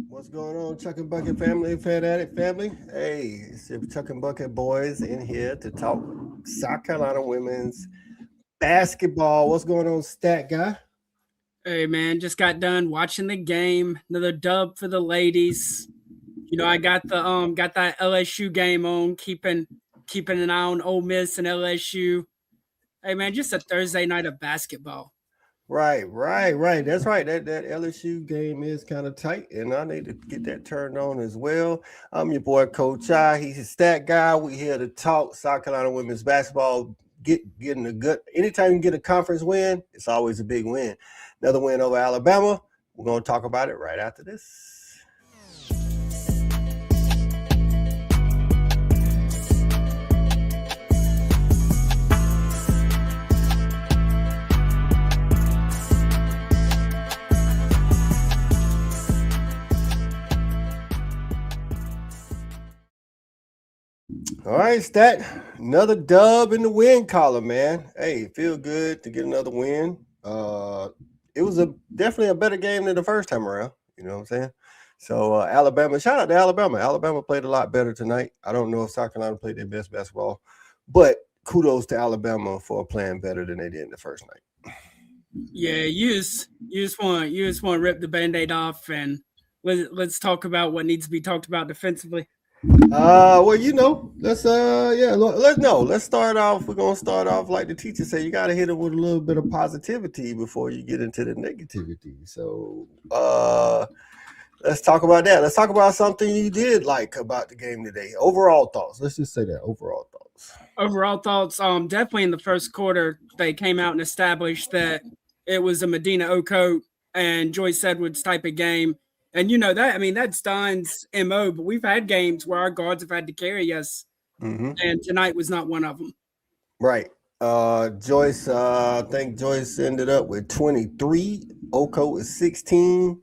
What's going on, Chuck and Bucket family, Fan Addict family? Hey, it's your Chuck and Bucket boys in here to talk South Carolina women's basketball. What's going on, stat guy? Hey man, just got done watching the game. Another dub for the ladies. I got that LSU game on, keeping an eye on Ole Miss and LSU. Hey man, just a Thursday night of basketball. Right. That's right. That LSU game is kind of tight, and I need to get that turned on as well. I'm your boy Coach I. He's a stat guy. We here to talk South Carolina women's basketball. Getting a good. Anytime you get a conference win, it's always a big win. Another win over Alabama. We're gonna talk about it right after this. All right, stat. Another dub in the win column, man. Hey, feel good to get another win. It was definitely a better game than the first time around. You know what I'm saying? So Alabama, shout out to Alabama. Alabama played a lot better tonight. I don't know if South Carolina played their best basketball, but kudos to Alabama for playing better than they did in the first night. Yeah, you just want to rip the band-aid off and let's talk about what needs to be talked about defensively. Well, let's let's start off. We're gonna start off like the teacher said. You gotta hit it with a little bit of positivity before you get into the negativity. So, let's talk about that. Let's talk about something you did like about the game today. Overall thoughts. Let's just say that. Overall thoughts. Overall thoughts, definitely in the first quarter they came out and established that it was a Medina Ocote and Joyce Edwards type of game. And that's Don's MO, but we've had games where our guards have had to carry us, Mm-hmm. and tonight was not one of them. Right. Joyce. I think Joyce ended up with 23. Oko is 16.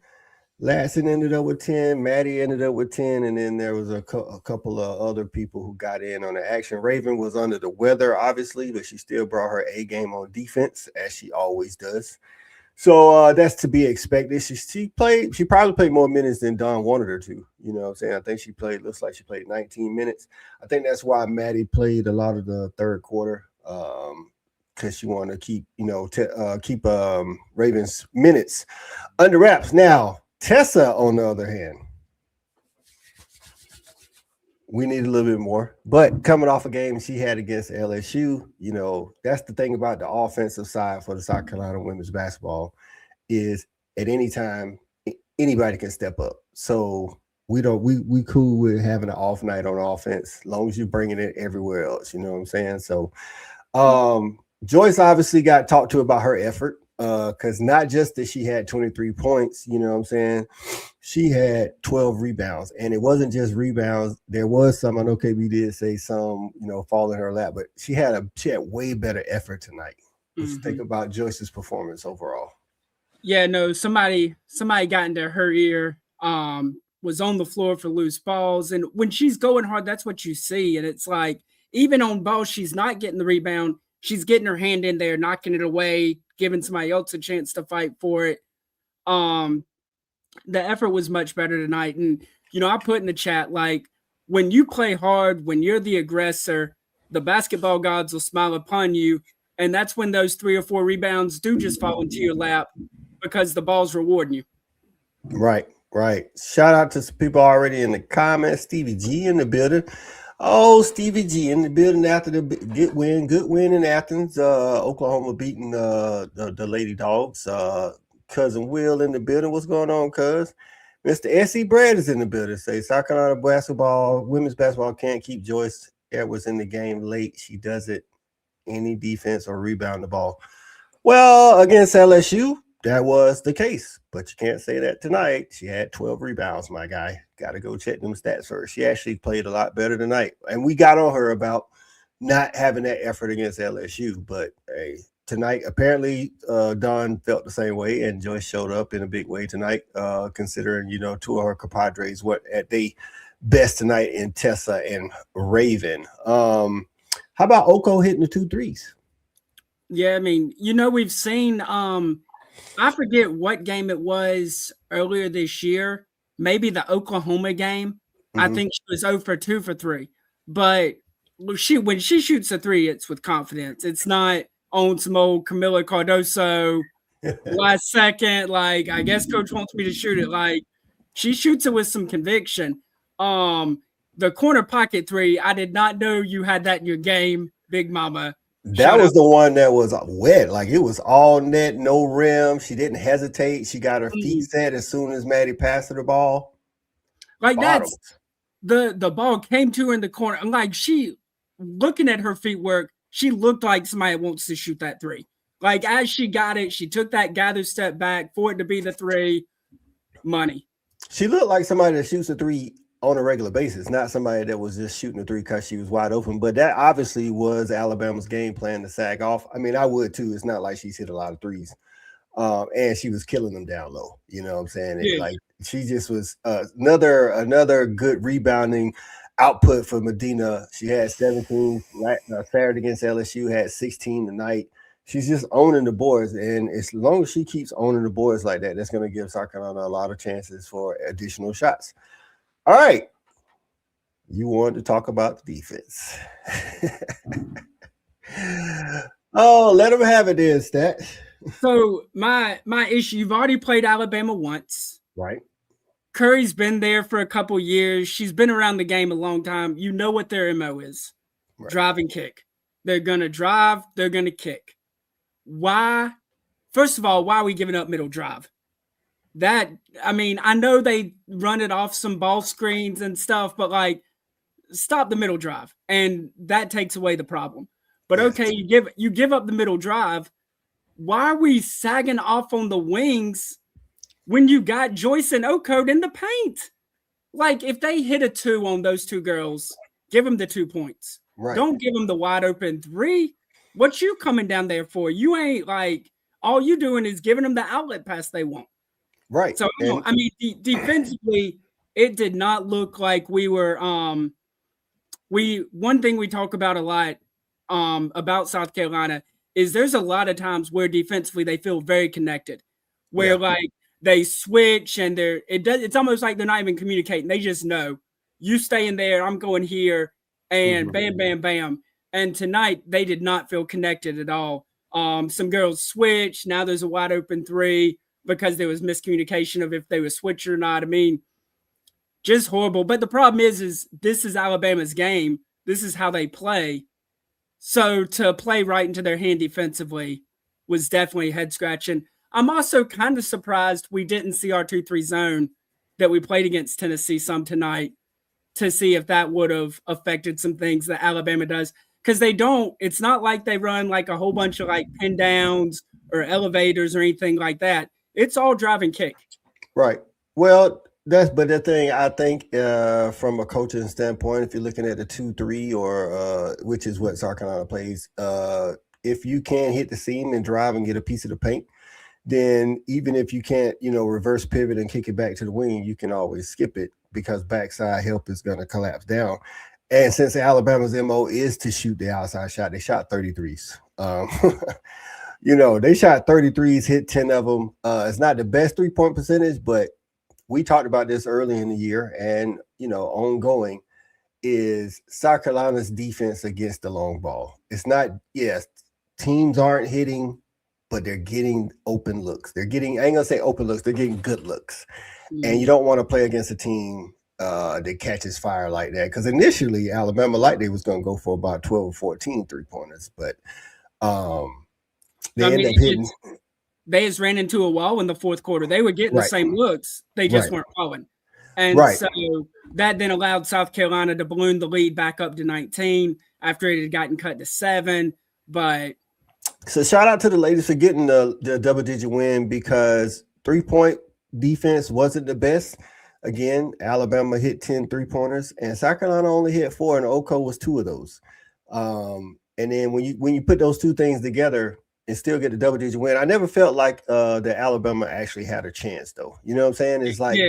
Lasson ended up with 10. Maddie ended up with 10. And then there was a couple of other people who got in on the action. Raven was under the weather, obviously, but she still brought her A game on defense, as she always does. So that's to be expected. She probably played more minutes than Don wanted her to. You know what I'm saying? I think looks like she played 19 minutes. I think that's why Maddie played a lot of the third quarter. Because she wanted to keep Ravens minutes under wraps. Now, Tessa, on the other hand, we need a little bit more. But coming off a game she had against LSU, that's the thing about the offensive side for the South Carolina women's basketball is at any time anybody can step up. So we cool with having an off night on offense, as long as you're bringing it everywhere else. You know what I'm saying? So Joyce obviously got talked to about her effort. Because not just that she had 23 points, you know what I'm saying? She had 12 rebounds, and it wasn't just rebounds. There was some, I know KB did say some, fall in her lap, but she had way better effort tonight. What you think Mm-hmm. about Joyce's performance overall? Yeah, no, somebody got into her ear, was on the floor for loose balls. And when she's going hard, that's what you see. And it's like, even on balls, she's not getting the rebound. She's getting her hand in there, knocking it away, giving somebody else a chance to fight for it. Um, the effort was much better tonight. And, I put in the chat, like, when you play hard, when you're the aggressor, the basketball gods will smile upon you. And that's when those 3 or 4 rebounds do just fall into your lap because the ball's rewarding you. Right. Shout out to some people already in the comments. Stevie G in the building. Oh, Stevie G in the building after the good win in Athens. Oklahoma beating the Lady Dogs. Cousin Will in the building. What's going on, cuz? Mr. S.E. Brad is in the building. Say South Carolina women's basketball can't keep Joyce Edwards in the game late. She does it any defense or rebound the ball. Well, against LSU, that was the case, but you can't say that tonight. She had 12 rebounds, my guy. Got to go check them stats first. She actually played a lot better tonight, and we got on her about not having that effort against LSU. But hey, tonight apparently Don felt the same way, and Joyce showed up in a big way tonight. Considering two of her compadres were at their best tonight in Tessa and Raven. How about Oko hitting the 2 threes? Yeah, I mean, we've seen I forget what game it was earlier this year, maybe the Oklahoma game. I Mm-hmm. think she was 0 for 2 for 3. But when she shoots a 3, it's with confidence. It's not on some old Camila Cardoso last second. Like, I guess coach wants me to shoot it. Like, she shoots it with some conviction. The corner pocket 3, I did not know you had that in your game, Big Mama. That was the one that was wet. Like, it was all net, no rim. She didn't hesitate. She got her feet set as soon as Maddie passed her the ball. Like, that's the ball came to her in the corner. I'm like, she looking at her feet work, she looked like somebody wants to shoot that 3. Like, as she got it, she took that gathered step back for it to be the 3. Money. She looked like somebody that shoots a 3 on a regular basis, not somebody that was just shooting a 3 because she was wide open. But that obviously was Alabama's game plan to sag off. I mean, I would too. It's not like she's hit a lot of 3s. And she was killing them down low. You know what I'm saying? Yeah. Like, she just was another good rebounding output for Medina. She had 17 Saturday against LSU, had 16 tonight. She's just owning the boards, and as long as she keeps owning the boards like that, that's going to give South Carolina a lot of chances for additional shots. All right. You wanted to talk about the defense. Oh, let them have it then, Stat. So my issue, you've already played Alabama once. Right. Curry's been there for a couple years. She's been around the game a long time. You know what their MO is. Right. Drive and kick. They're going to drive. They're going to kick. Why? First of all, why are we giving up middle drive? I know they run it off some ball screens and stuff, but like, stop the middle drive. And that takes away the problem. But okay, you give up the middle drive. Why are we sagging off on the wings when you got Joyce and Oakode in the paint? Like, if they hit a 2 on those 2 girls, give them the 2 points. Right. Don't give them the wide open 3. What you coming down there for? You ain't like, all you doing is giving them the outlet pass they want. Right. So, defensively, it did not look like we were one thing we talk about a lot about South Carolina is there's a lot of times where defensively they feel very connected, where like they switch and it's almost like they're not even communicating. They just know you stay in there, I'm going here, and bam, bam, bam. And tonight they did not feel connected at all. Some girls switched. Now there's a wide open 3 because there was miscommunication of if they were switched or not. I mean, just horrible. But the problem is this is Alabama's game. This is how they play. So to play right into their hand defensively was definitely head scratching. I'm also kind of surprised we didn't see our 2-3 zone that we played against Tennessee some tonight to see if that would have affected some things that Alabama does. Because they don't, it's not like they run like a whole bunch of like pin downs or elevators or anything like that. It's all drive and kick. Right. Well, but the thing I think from a coaching standpoint, if you're looking at the 2-3 or which is what South Carolina plays, if you can hit the seam and drive and get a piece of the paint, then even if you can't, reverse pivot and kick it back to the wing, you can always skip it because backside help is going to collapse down. And since Alabama's MO is to shoot the outside shot, they shot 33s. They shot 33s, hit 10 of them. It's not the best 3-point percentage, but we talked about this early in the year and, ongoing is South Carolina's defense against the long ball. It's not, teams aren't hitting, but they're getting open looks. I ain't going to say open looks, they're getting good looks. Mm-hmm. And you don't want to play against a team that catches fire like that. Because initially, Alabama they was going to go for about 12 or 14 3-pointers. But they ended up hitting. They just ran into a wall in the fourth quarter. They were getting the same looks. They just weren't falling. And so that then allowed South Carolina to balloon the lead back up to 19 after it had gotten cut to 7. But so shout out to the ladies for getting the double-digit win because 3-point defense wasn't the best. Again, Alabama hit 10 3-pointers, and South Carolina only hit 4, and Oko was 2 of those. And then when you put those 2 things together and still get the double-digit win, I never felt like that Alabama actually had a chance, though. You know what I'm saying? It's like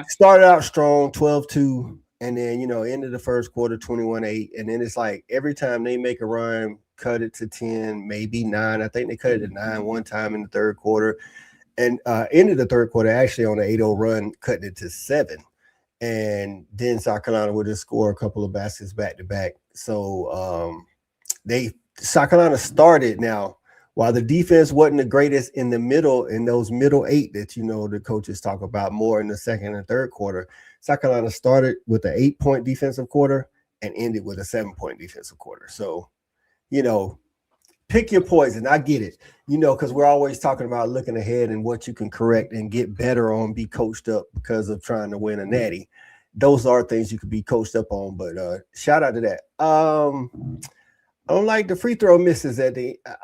started out strong, 12-2, and then, ended the first quarter 21-8, and then it's like every time they make a run, cut it to 10, maybe 9. I think they cut it to 9 one time in the third quarter. and ended the third quarter actually on an 8-0 run, cutting it to 7. And then South Carolina would just score a couple of baskets back to back. So South Carolina started now. While the defense wasn't the greatest in the middle, in those middle 8 that the coaches talk about more in the second and third quarter, South Carolina started with an 8-point defensive quarter and ended with a 7-point defensive quarter. So, pick your poison. I get it, because we're always talking about looking ahead and what you can correct and get better on, be coached up because of trying to win a natty. Those are things you could be coached up on, but shout out to that. I don't like the free throw misses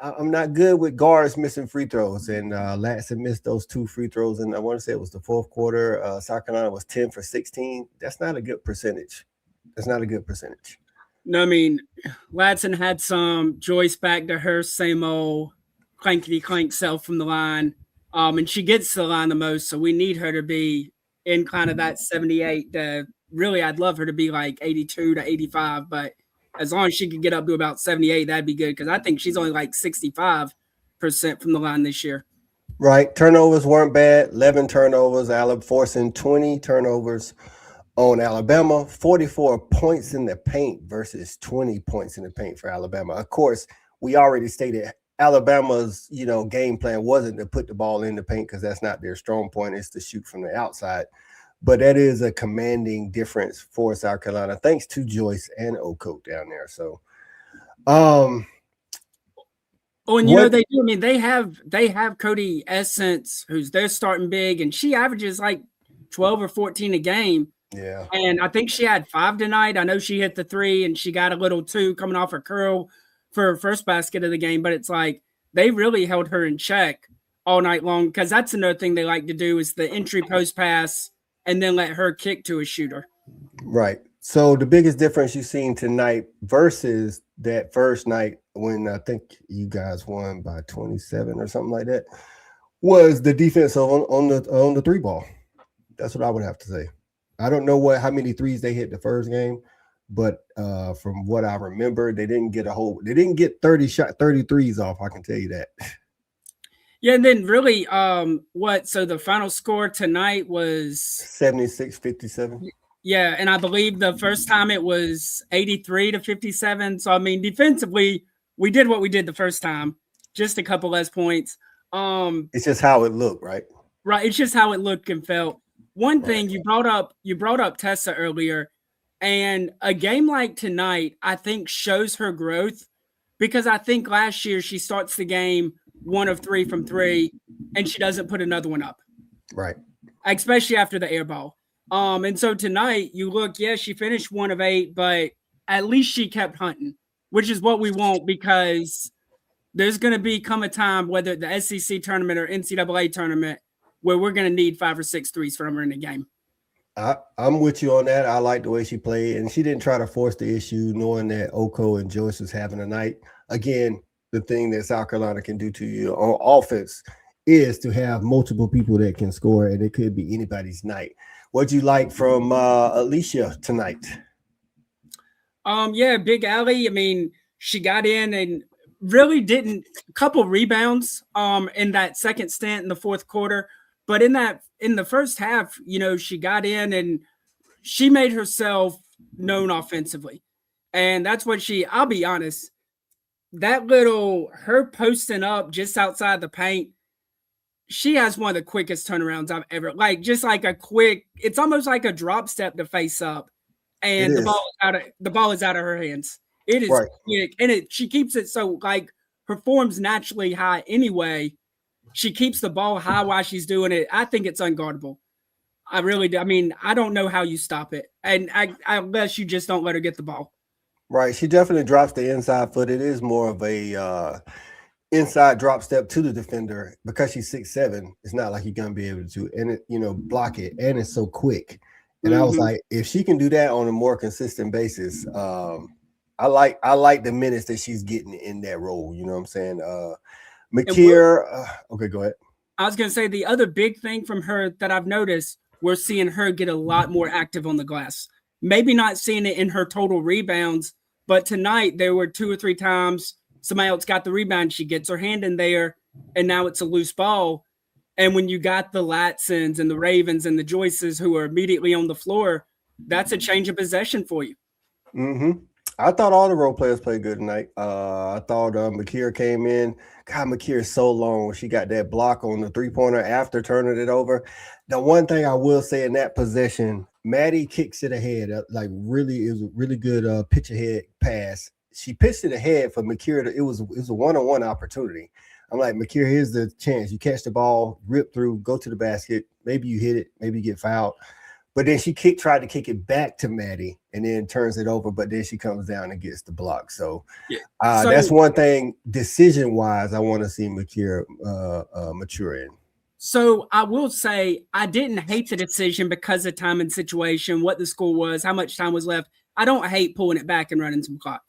I'm not good with guards missing free throws, and Latson missed those 2 free throws, and I want to say it was the fourth quarter. South Carolina was 10 for 16. That's not a good percentage. No, I mean, Latson had some. Joyce back to her same old clankety clank self from the line, and she gets to the line the most, so we need her to be in kind of that 78. Really, I'd love her to be like 82 to 85, but as long as she could get up to about 78, that'd be good, because I think she's only like 65% from the line this year. Right. Turnovers weren't bad. 11 turnovers. Alabama forcing 20 turnovers on Alabama. 44 points in the paint versus 20 points in the paint for Alabama. Of course, we already stated Alabama's game plan wasn't to put the ball in the paint, because that's not their strong point. It's to shoot from the outside. But that is a commanding difference for South Carolina, thanks to Joyce and Okoth down there. So, and they do. I mean, they have Cody Essence, who's their starting big, and she averages like 12 or 14 a game. Yeah. And I think she had 5 tonight. I know she hit the 3, and she got a little 2 coming off her curl for her first basket of the game. But it's like they really held her in check all night long, because that's another thing they like to do is the entry post pass and then let her kick to a shooter. Right. So the biggest difference you've seen tonight versus that first night when I think you guys won by 27 or something like that was the defense on the 3 ball. That's what I would have to say. I don't know how many threes they hit the first game, but from what I remember, they didn't get 30 threes off. I can tell you that. Yeah, and then really, so the final score tonight was 76-57. Yeah, and I believe the first time it was 83 to 57. So I mean, defensively, we did what we did the first time, just a couple less points. It's just how it looked, right? Right, it's just how it looked and felt. One thing you brought up Tessa earlier, and a game like tonight, I think shows her growth, because I think last year she starts the game 1 of 3 from 3, and she doesn't put another one up. Right. Especially after the air ball. And so tonight you look, she finished 1 of 8, but at least she kept hunting, which is what we want, because there's going to come a time, whether the SEC tournament or NCAA tournament, where we're going to need 5 or 6 threes from her in the game. I'm with you on that. I like the way she played, and she didn't try to force the issue, knowing that Oko and Joyce was having a night. Again, the thing that South Carolina can do to you on offense is to have multiple people that can score, and it could be anybody's night. What'd you like from Alicia tonight? Big Allie. I mean, she got in and really didn't a couple rebounds in that second stint in the fourth quarter. But in the first half, she got in and she made herself known offensively. And that's what I'll be honest, her posting up just outside the paint, she has one of the quickest turnarounds I've ever, it's almost like a drop step to face up. And the ball is out of her hands. It is quick. And she keeps it so her form's naturally high anyway. She keeps the ball high while she's doing it. I think it's unguardable. I really do. I mean, I don't know how you stop it. And unless you just don't let her get the ball. Right. She definitely drops the inside foot. It is more of a inside drop step to the defender, because she's 6'7". It's not like you're going to be able to, and it, block it. And it's so quick. And I was like, if she can do that on a more consistent basis, I like the minutes that she's getting in that role. You know what I'm saying? McKeer, okay, go ahead. I was going to say the other big thing from her that I've noticed, we're seeing her get a lot more active on the glass. Maybe not seeing it in her total rebounds, but tonight there were 2 or 3 times somebody else got the rebound. She gets her hand in there, and now it's a loose ball. And when you got the Latsons and the Ravens and the Joyces who are immediately on the floor, that's a change of possession for you. Mm-hmm. I thought all the role players played good tonight. I thought Makira came in. God, Makira is so long. She got that block on the three-pointer after turning it over. The one thing I will say in that possession, Maddie kicks it ahead. Like really, it was a really good pitch ahead pass. She pitched it ahead for Makira. It was a one-on-one opportunity. I'm like, Makira, here's the chance. You catch the ball, rip through, go to the basket. Maybe you hit it. Maybe you get fouled. But then she tried to kick it back to Maddie and then turns it over. But then she comes down and gets the block. So, that's one thing decision-wise I want to see Makira mature in. So I will say I didn't hate the decision because of time and situation, what the score was, how much time was left. I don't hate pulling it back and running some clock.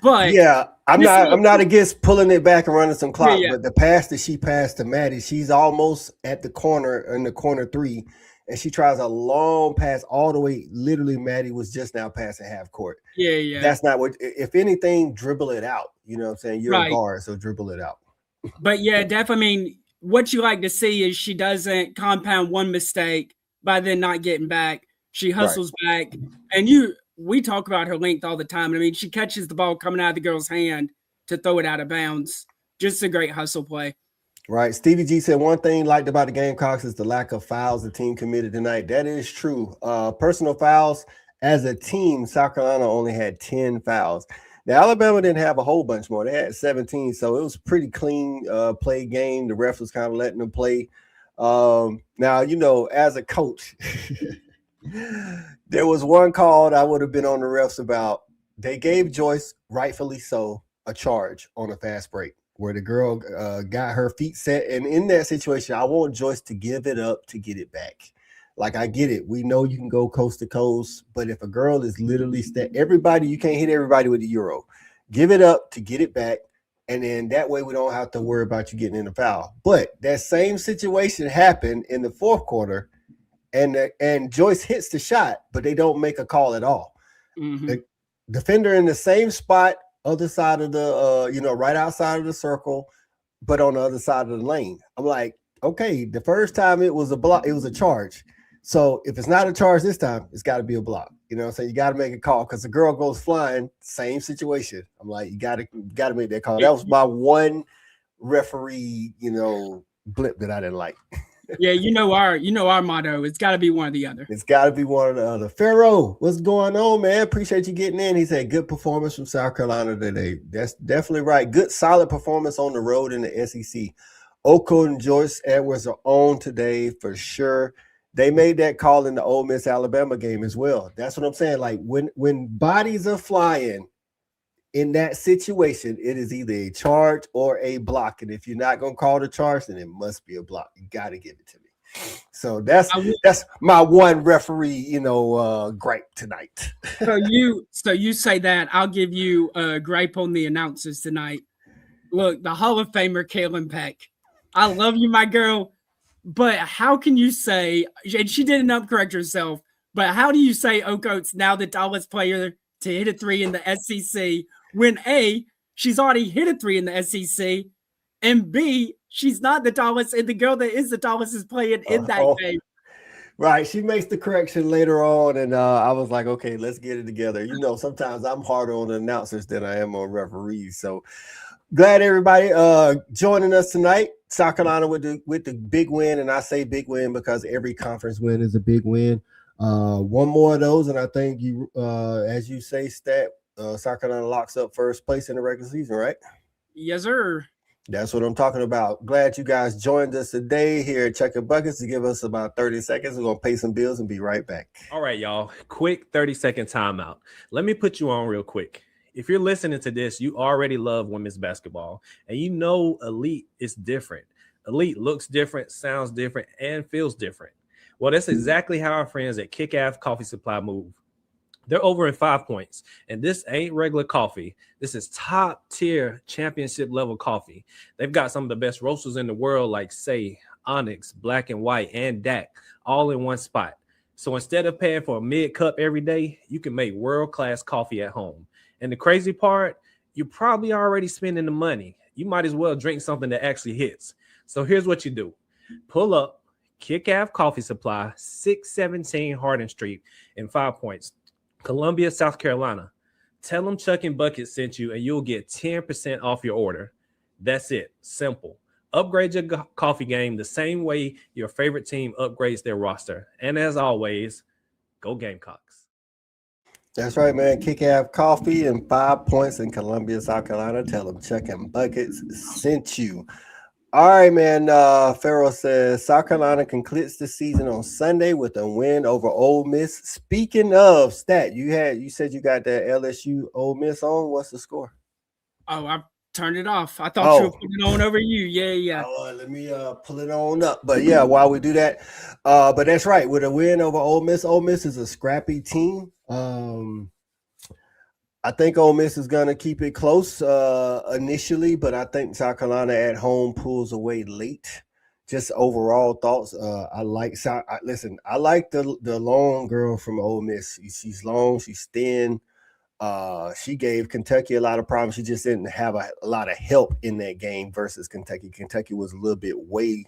But yeah, I'm not against pulling it back and running some clock. Yeah. But the pass that she passed to Maddie, she's almost at the corner in the corner three. And she tries a long pass all the way. Literally, Maddie was just now passing half court. Yeah. That's not what. If anything, dribble it out. You know what I'm saying? You're right. a guard, so dribble it out. But yeah, definitely. I mean, what you like to see is she doesn't compound one mistake by then not getting back. She hustles back, and we talk about her length all the time. I mean, she catches the ball coming out of the girl's hand to throw it out of bounds. Just a great hustle play. Right. Stevie G said one thing liked about the Gamecocks is the lack of fouls the team committed tonight. That is true. Personal fouls as a team, South Carolina only had 10 fouls. Now, Alabama didn't have a whole bunch more. They had 17, so it was a pretty clean play game. The ref was kind of letting them play. Now, as a coach, there was one call I would have been on the refs about. They gave Joyce, rightfully so, a charge on a fast break, where the girl got her feet set. And in that situation, I want Joyce to give it up to get it back. Like, I get it. We know you can go coast to coast, but if a girl is literally everybody, you can't hit everybody with the Euro. Give it up to get it back, and then that way we don't have to worry about you getting in the foul. But that same situation happened in the fourth quarter, and Joyce hits the shot, but they don't make a call at all. Mm-hmm. The defender in the same spot, other side of the, right outside of the circle, but on the other side of the lane. I'm like, okay, the first time it was a block, it was a charge. So if it's not a charge this time, it's got to be a block. You know what I'm saying? You got to make a call because the girl goes flying, same situation. I'm like, you got to make that call. That was my one referee, blip that I didn't like. Yeah, our motto. It's got to be one or the other. It's got to be one or the other. Pharaoh, what's going on, man? Appreciate you getting in. He said, good performance from South Carolina today. That's definitely right. Good, solid performance on the road in the SEC. Oko and Joyce Edwards are on today for sure. They made that call in the Ole Miss Alabama game as well. That's what I'm saying. Like, when bodies are flying in that situation, it is either a charge or a block. And if you're not going to call the charge, then it must be a block. You got to give it to me. So that's my one referee, gripe tonight. So you say that. I'll give you a gripe on the announcers tonight. Look, the Hall of Famer Kaylin Peck. I love you, my girl. But how can you say, and she didn't correct herself, but how do you say Oko's now the tallest player to hit a three in the SEC when A, she's already hit a three in the SEC, and B, she's not the tallest, and the girl that is the tallest is playing in that game. Right. She makes the correction later on, and I was like, okay, let's get it together. Sometimes I'm harder on the announcers than I am on referees. So glad everybody joining us tonight. South Carolina with the big win, and I say big win because every conference win is a big win. One more of those, and I think you, as you say, South Carolina locks up first place in the regular season, right? Yes, sir. That's what I'm talking about. Glad you guys joined us today here at Chuckin Buckets. To give us about 30 seconds, we're going to pay some bills and be right back. All right, y'all. Quick 30-second timeout. Let me put you on real quick. If you're listening to this, you already love women's basketball, and Elite is different. Elite looks different, sounds different, and feels different. Well, that's exactly how our friends at Kick-Aff Coffee Supply move. They're over in 5 Points, and this ain't regular coffee. This is top-tier championship-level coffee. They've got some of the best roasters in the world like Say, Onyx, Black and White, and DAC, all in one spot. So instead of paying for a mid-cup every day, you can make world-class coffee at home. And the crazy part, you're probably already spending the money. You might as well drink something that actually hits. So here's what you do. Pull up, Kick Ave Coffee Supply, 617 Hardin Street, in 5 Points, Columbia, South Carolina. Tell them Chuckin Bucket sent you, and you'll get 10% off your order. That's it. Simple. Upgrade your coffee game the same way your favorite team upgrades their roster. And as always, go Gamecocks. That's right, man. Kick Ave Coffee in 5 Points in Columbia, South Carolina. Tell them Chuckin Buckets sent you. All right, man. Farrell says South Carolina concludes the season on Sunday with a win over Ole Miss. Speaking of stat, you said you got that LSU Ole Miss on. What's the score? Oh, I turned it off. I thought you were putting it on over you. Yeah. Let me pull it on up. But yeah, while we do that, but that's right. With a win over Ole Miss is a scrappy team. I think Ole Miss is going to keep it close initially, but I think South Carolina at home pulls away late. Just overall thoughts. I like the long girl from Ole Miss. She's long, she's thin. She gave Kentucky a lot of problems. She just didn't have a lot of help in that game versus Kentucky. Kentucky was a little bit way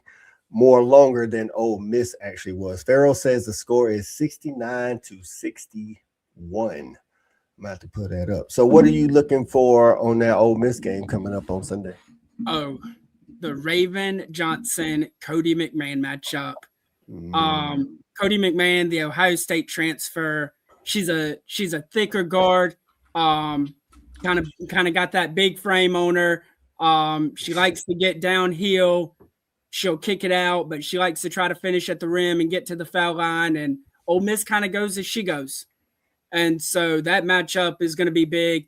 more longer than Ole Miss actually was. Farrell says the score is 69-61. I'm about to put that up. So what are you looking for on that Ole Miss game coming up on Sunday? Oh, the Raven Johnson Cody McMahon matchup. Cody McMahon, the Ohio State transfer. She's a thicker guard. Kind of got that big frame on her. She likes to get downhill. She'll kick it out, but she likes to try to finish at the rim and get to the foul line. And Ole Miss kind of goes as she goes. And so that matchup is going to be big.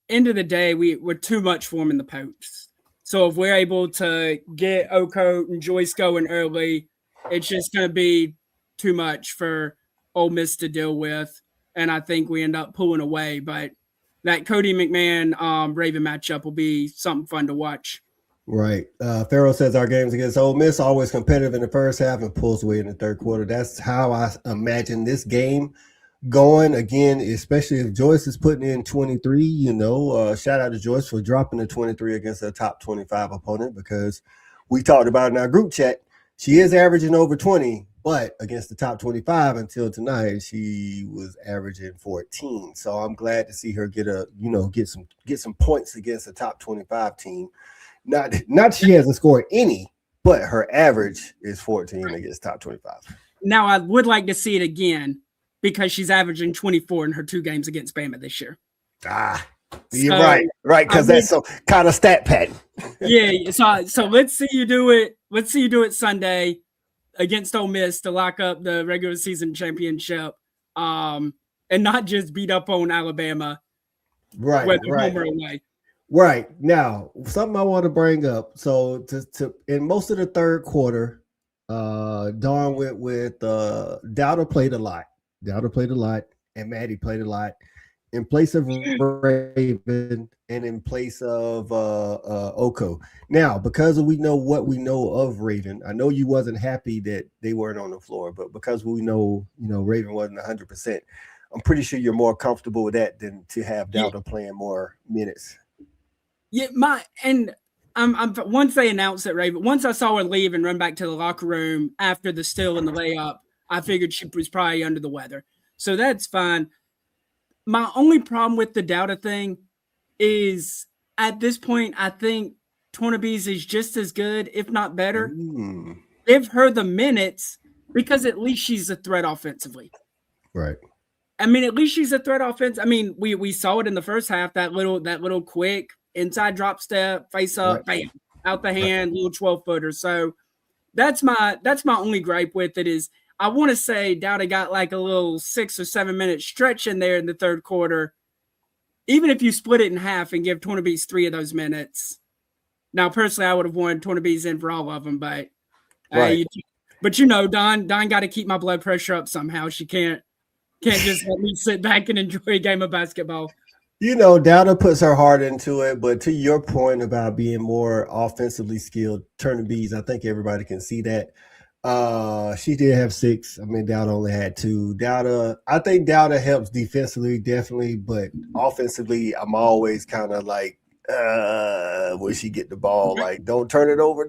End of the day, we're too much for them in the post. So if we're able to get Okote and Joyce going early, it's just going to be too much for Ole Miss to deal with. And I think we end up pulling away. But that Cody McMahon Raven matchup will be something fun to watch. Right. Farrell says our games against Ole Miss always competitive in the first half and pulls away in the third quarter. That's how I imagine this game going again, especially if Joyce is putting in 23. Shout out to Joyce for dropping the 23 against a top 25 opponent, because we talked about in our group chat, she is averaging over 20, but against the top 25 until tonight, she was averaging 14. So I'm glad to see her get some points against a top 25 team. Not she hasn't scored any, but her average is 14 against top 25. Now I would like to see it again, because she's averaging 24 in her 2 games against Bama this year. You're right, because that's some kind of stat pattern. Yeah, so let's see you do it. Let's see you do it Sunday against Ole Miss to lock up the regular season championship, and not just beat up on Alabama. Right. Home or away. Right. Now, something I want to bring up. So to in most of the third quarter, Dawn went with Dowda played a lot. And Maddie played a lot in place of Raven and in place of Okote. Now, because we know what we know of Raven, I know you wasn't happy that they weren't on the floor, but because we know, Raven wasn't 100%, I'm pretty sure you're more comfortable with that than to have Dowda playing more minutes. Yeah, I'm once they announced it, Raven, once I saw her leave and run back to the locker room after the steal and the layup, I figured she was probably under the weather. So that's fine. My only problem with the Dowda thing is at this point, I think Tornabees is just as good, if not better. Give her the minutes, because at least she's a threat offensively. Right. I mean, at least she's a threat offense. I mean, we saw it in the first half, that little quick inside drop step, face up, bam, out the hand, little 12-footer. So that's my only gripe with it is I want to say Dowda got like a little 6 or 7 minute stretch in there in the third quarter. Even if you split it in half and give Tornabees 3 of those minutes. Now, personally, I would have wanted Tornabees in for all of them, but Don got to keep my blood pressure up somehow. She can't just let me sit back and enjoy a game of basketball. Dowda puts her heart into it, but to your point about being more offensively skilled, Tornabees, I think everybody can see that. She did have 6. I mean, Dowda only had 2. I think Dowda helps defensively, definitely, but offensively, I'm always kind of like, when she get the ball, like, don't turn it over.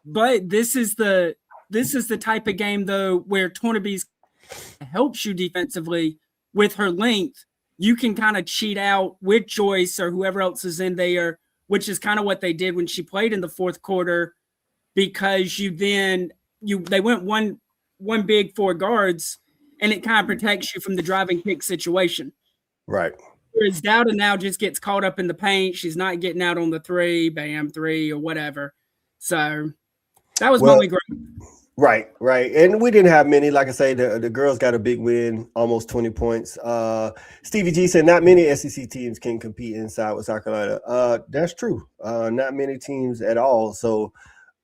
But this is the type of game though where Tornaby's helps you defensively with her length. You can kind of cheat out with Joyce or whoever else is in there, which is kind of what they did when she played in the fourth quarter, because they went one big four guards, and it kind of protects you from the driving kick situation. Right. Whereas Dowda now just gets caught up in the paint. She's not getting out on the three or whatever. So that was my only gripe. Right. And we didn't have many. Like I say, the girls got a big win, almost 20 points. Stevie G said not many SEC teams can compete inside with South Carolina. That's true. Not many teams at all. So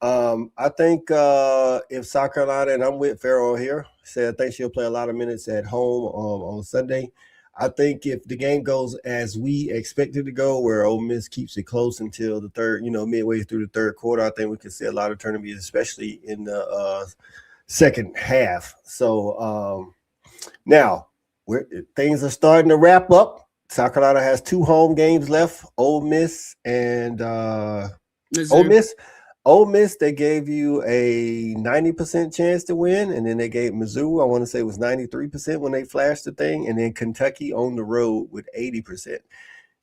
I think if South Carolina, and I'm with Farrell here, said I think she'll play a lot of minutes at home on Sunday. I think if the game goes as we expect it to go, where Ole Miss keeps it close until the third, midway through the third quarter, I think we could see a lot of tournaments, especially in the second half. So now things are starting to wrap up. South Carolina has 2 home games left, Ole Miss and Ole Miss, they gave you a 90% chance to win, and then they gave Mizzou, I want to say it was 93% when they flashed the thing, and then Kentucky on the road with 80%,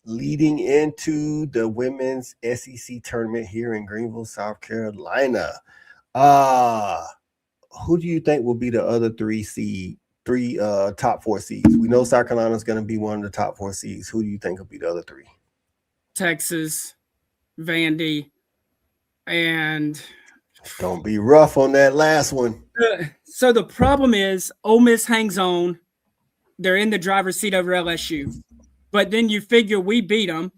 leading into the women's SEC tournament here in Greenville, South Carolina. Who do you think will be the other three top 4 seeds? We know South Carolina is going to be one of the top 4 seeds. Who do you think will be the other 3? Texas, Vandy, and it's gonna be rough on that last one. So the problem is Ole Miss hangs on. They're in the driver's seat over LSU. But then you figure we beat them,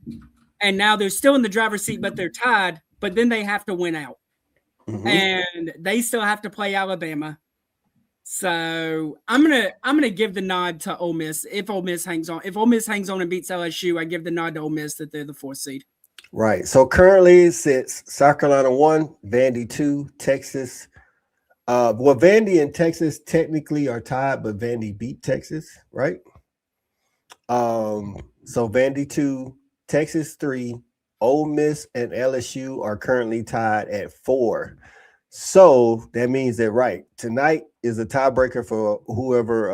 and now they're still in the driver's seat, but they're tied. But then they have to win out. Mm-hmm. And they still have to play Alabama. So I'm gonna give the nod to Ole Miss if Ole Miss hangs on. If Ole Miss hangs on and beats LSU, I give the nod to Ole Miss that they're the 4th seed. Right. So currently it sits South Carolina 1, Vandy 2, Texas. Vandy and Texas technically are tied, but Vandy beat Texas, right? So Vandy 2, Texas 3, Ole Miss and LSU are currently tied at 4. So that means that tonight is a tiebreaker for whoever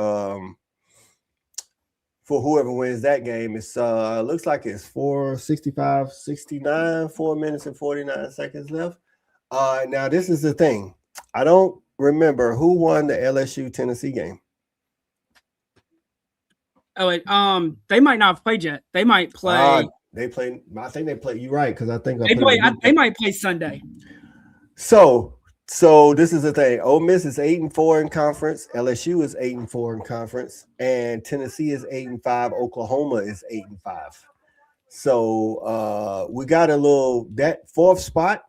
wins that game. It's looks like it's 4:65-69, 4 minutes and 49 seconds left. Now this is the thing. I don't remember who won the LSU Tennessee game. Oh, they might not have played yet. They might play. They played. I think they played. You're right, because I think they might play Sunday. So this is the thing. Ole Miss is 8-4 in conference. LSU is 8-4 in conference, and Tennessee is 8-5. Oklahoma is 8-5. So we got that 4th spot,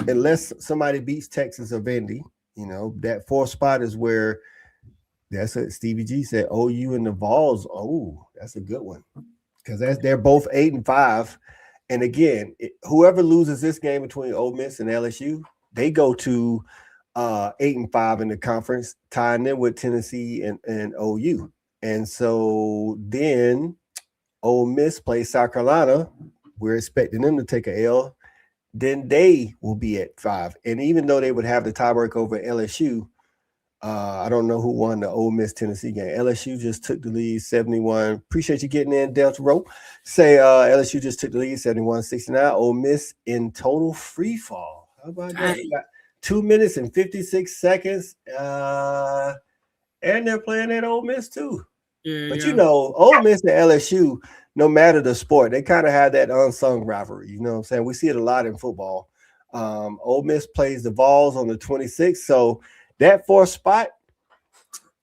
unless somebody beats Texas or Vandy. That 4th spot is where that's what Stevie G said. OU and the Vols. Oh, that's a good one, because they're both 8-5. And again, whoever loses this game between Ole Miss and LSU, they go to 8-5 in the conference, tying them with Tennessee and OU. And so then Ole Miss plays South Carolina. We're expecting them to take a L. Then they will be at 5. And even though they would have the tiebreak over LSU, I don't know who won the Ole Miss Tennessee game. LSU just took the lead 71. Appreciate you getting in, Delta Row. Say LSU just took the lead 71-69. Ole Miss in total free fall. How about that? We got 2 minutes and 56 seconds. And they're playing at Ole Miss too. Yeah, but Ole Miss and LSU, no matter the sport, they kind of have that unsung rivalry. You know what I'm saying? We see it a lot in football. Ole Miss plays the Vols on the 26th. So that 4th spot,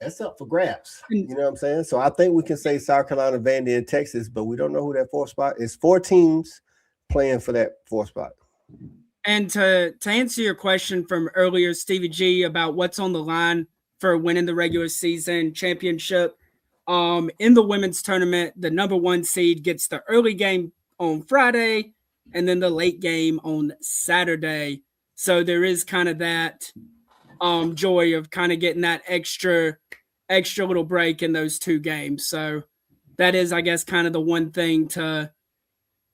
that's up for grabs. You know what I'm saying? So I think we can say South Carolina, Vandy, and Texas, but we don't know who that 4th spot is. 4 teams playing for that 4th spot. And to answer your question from earlier, Stevie G, about what's on the line for winning the regular season championship, in the women's tournament, the number 1 seed gets the early game on Friday and then the late game on Saturday. So there is kind of that joy of kind of getting that extra little break in those 2 games. So that is, I guess, kind of the one thing to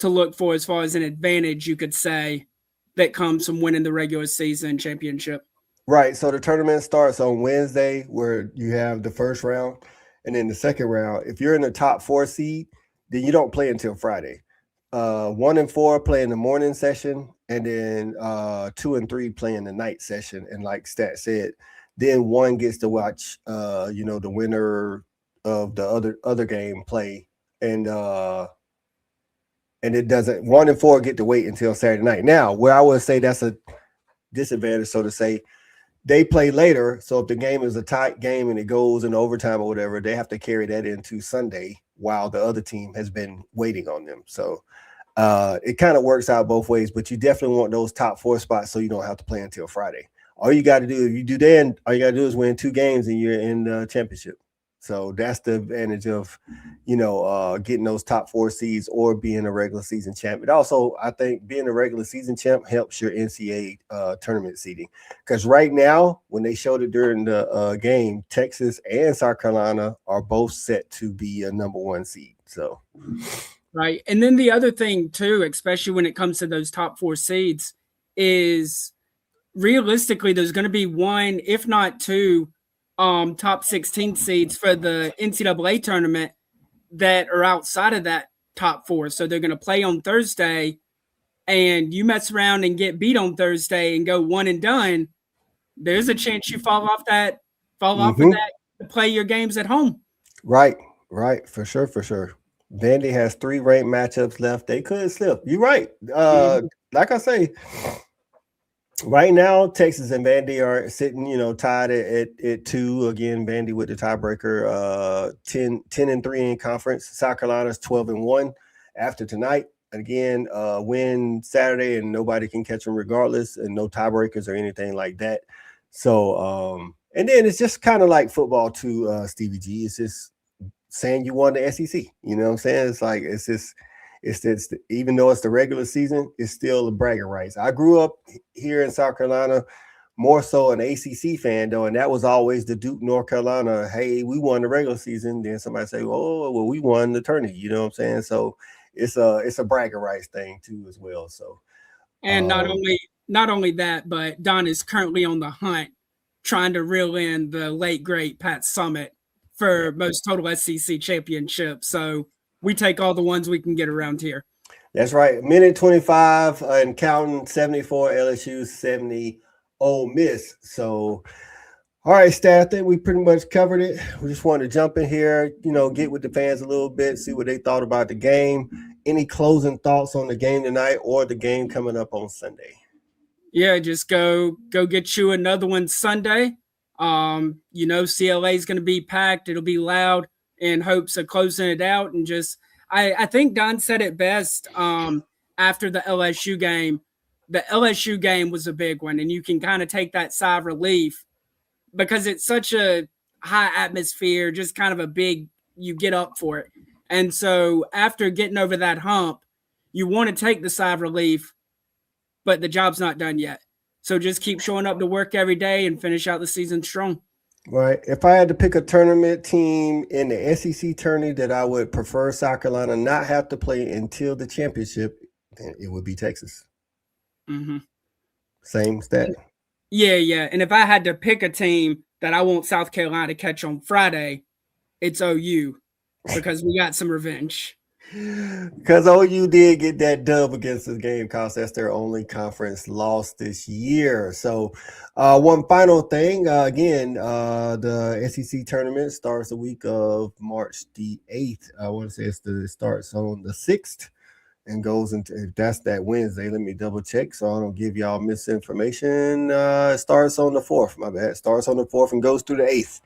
look for as far as an advantage, you could say, that comes from winning the regular season championship. Right. So the tournament starts on Wednesday, where you have the first round, and then the second round. If you're in the top 4 seed, then you don't play until Friday. 1 and 4 play in the morning session, and then 2 and 3 play in the night session. And like Stat said, then 1 gets to watch the winner of the other game play, and it doesn't. 1 and 4 get to wait until Saturday night. Now, where I would say that's a disadvantage, so to say, they play later. So if the game is a tight game and it goes in overtime or whatever, they have to carry that into Sunday while the other team has been waiting on them. So it kind of works out both ways, but you definitely want those top 4 spots so you don't have to play until Friday. All you got to do, if you do that, all you got to do is win 2 games and you're in the championship. So that's the advantage of, getting those top 4 seeds or being a regular season champ. It also, I think, being a regular season champ helps your NCAA tournament seeding. Because right now, when they showed it during the game, Texas and South Carolina are both set to be a number 1 seed. So, right. And then the other thing, too, especially when it comes to those top 4 seeds, is realistically, there's going to be 1, if not 2, top 16 seeds for the NCAA tournament that are outside of that top 4. So they're going to play on Thursday, and you mess around and get beat on Thursday and go 1 and done. There's a chance you fall off of that to play your games at home. Right. For sure. Vandy has 3 ranked matchups left. They could slip. You're right. Like I say, right now, Texas and Vandy are sitting, tied at 2. Again, Vandy with the tiebreaker, 10-3 in conference. South Carolina's 12-1 after tonight. Again, win Saturday, and nobody can catch them regardless, and no tiebreakers or anything like that. So, and then it's just kind of like football too, Stevie G. It's just saying you won the SEC. You know what I'm saying? It's like it's even though it's the regular season, it's still a bragging rights. I grew up here in South Carolina, more so an ACC fan though, and that was always the Duke, North Carolina. Hey, we won the regular season. Then somebody say, "Oh, well, we won the tourney." You know what I'm saying? So it's a bragging rights thing too as well. So, and not only that, but Don is currently on the hunt, trying to reel in the late great Pat Summitt for most total SEC championship. So we take all the ones we can get around here. That's right. Minute 25 and counting, 74 LSU, 70 Ole Miss. So, all right, Stat, I think we pretty much covered it. We just wanted to jump in here, get with the fans a little bit, see what they thought about the game. Any closing thoughts on the game tonight or the game coming up on Sunday? Yeah, just go get you another one Sunday. CLA is going to be packed. It'll be loud, in hopes of closing it out. And just, I think Don said it best after the LSU game. The LSU game was a big one, and you can kind of take that sigh of relief because it's such a high atmosphere, just kind of a big, you get up for it. And so after getting over that hump, you want to take the sigh of relief, but the job's not done yet. So just keep showing up to work every day and finish out the season strong. Right. If I had to pick a tournament team in the SEC tourney that I would prefer South Carolina not have to play until the championship, then it would be Texas. Mm-hmm. Same stat. Yeah. And if I had to pick a team that I want South Carolina to catch on Friday, it's OU because we got some revenge. Because OU did get that dub against the Gamecocks. That's their only conference loss this year. So one final thing, the SEC tournament starts the week of March the 8th. I want to say it starts on the 6th and goes into, if that's that Wednesday, let me double check so I don't give y'all misinformation. It starts on the 4th, my bad. Starts on the 4th and goes through the 8th.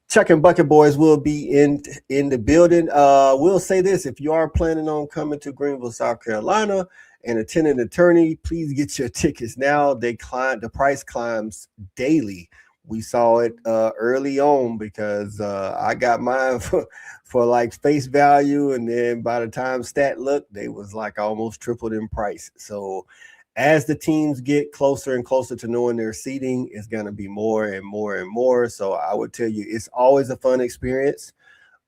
Chuckin Bucket Boys will be in the building. We'll say this: if you are planning on coming to Greenville, South Carolina, and attending the tourney, please get your tickets now. The price climbs daily. We saw it early on because I got mine for like face value, and then by the time Stat looked, they was like almost tripled in price. So as the teams get closer and closer to knowing their seating, it's going to be more and more and more. So I would tell you, it's always a fun experience.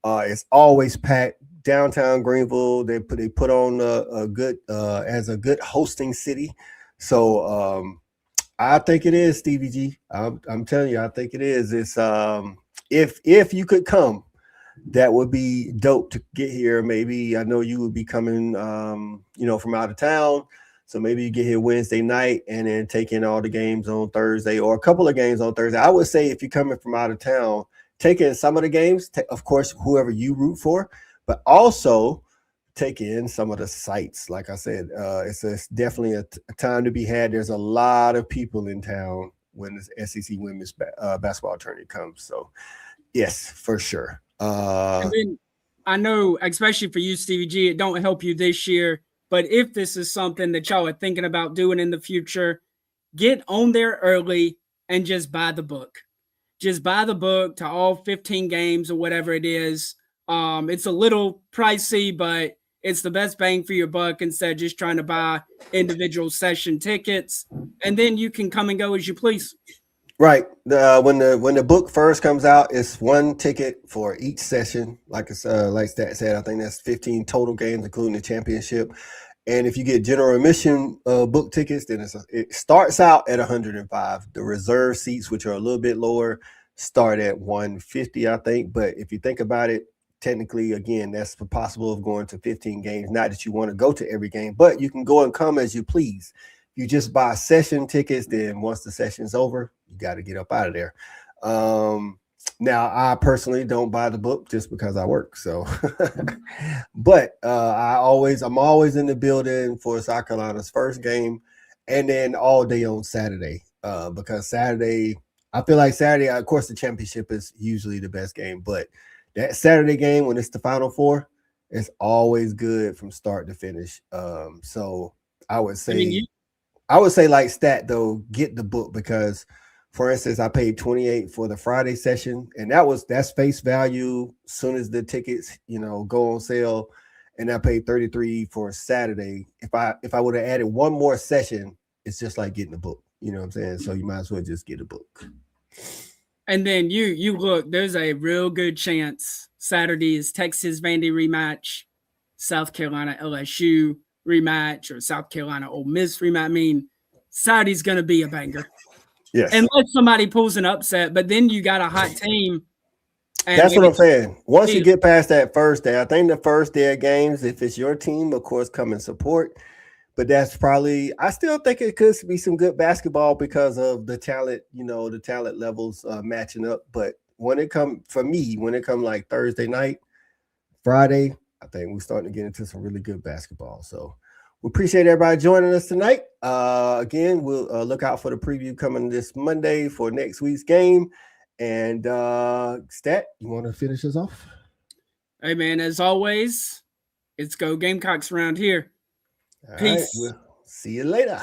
It's always packed. Downtown Greenville, they put on a good as a good hosting city. So I think it is, Stevie G. I'm telling you, I think it is. It's if you could come, that would be dope to get here. Maybe I know you would be coming, from out of town. So maybe you get here Wednesday night and then take in all the games on Thursday, or a couple of games on Thursday. I would say if you're coming from out of town, take in some of the games, of course, whoever you root for, but also take in some of the sites. Like I said, it's definitely a time to be had. There's a lot of people in town when the SEC women's basketball tournament comes. So yes, for sure. And then I know, especially for you, Stevie G, it don't help you this year, but if this is something that y'all are thinking about doing in the future, get on there early and just buy the book. Just buy the book to all 15 games or whatever it is. It's a little pricey, but it's the best bang for your buck instead of just trying to buy individual session tickets. And then you can come and go as you please. Right. When the book first comes out, it's one ticket for each session. Like Stat said, I think that's 15 total games, including the championship. And if you get general admission book tickets, then it starts out at $105. The reserve seats, which are a little bit lower, start at $150, I think. But if you think about it, technically, again, that's possible of going to 15 games. Not that you want to go to every game, but you can go and come as you please. You just buy session tickets, then once the session's over, you got to get up out of there. Now, I personally don't buy the book just because I work. So, but I'm always in the building for South Carolina's first game, and then all day on Saturday. Because Saturday, I feel like Saturday, of course, the championship is usually the best game, but that Saturday game when it's the Final Four, it's always good from start to finish. So I would say, like Stat though, get the book because, for instance, I paid $28 for the Friday session, and that's face value. As soon as the tickets, go on sale, and I paid $33 for Saturday. If I would have added one more session, it's just like getting a book. You know what I'm saying? So you might as well just get a book. And then you look, there's a real good chance Saturday is Texas Vandy rematch, South Carolina LSU rematch, or South Carolina Ole Miss rematch. I mean, Saturday's going to be a banger. Yes. Unless somebody pulls an upset, but then you got a hot team. That's what I'm saying. Once you get past that first day, I think the first day of games, if it's your team, of course, come and support. But that's probably, I still think it could be some good basketball because of the talent, the talent levels matching up. But when it come like Thursday night, Friday, I think we're starting to get into some really good basketball. So we appreciate everybody joining us tonight. Again, we'll look out for the preview coming this Monday for next week's game. And Stat, you want to finish us off? Hey, man, as always, it's go Gamecocks around here. Peace. All right, we'll see you later.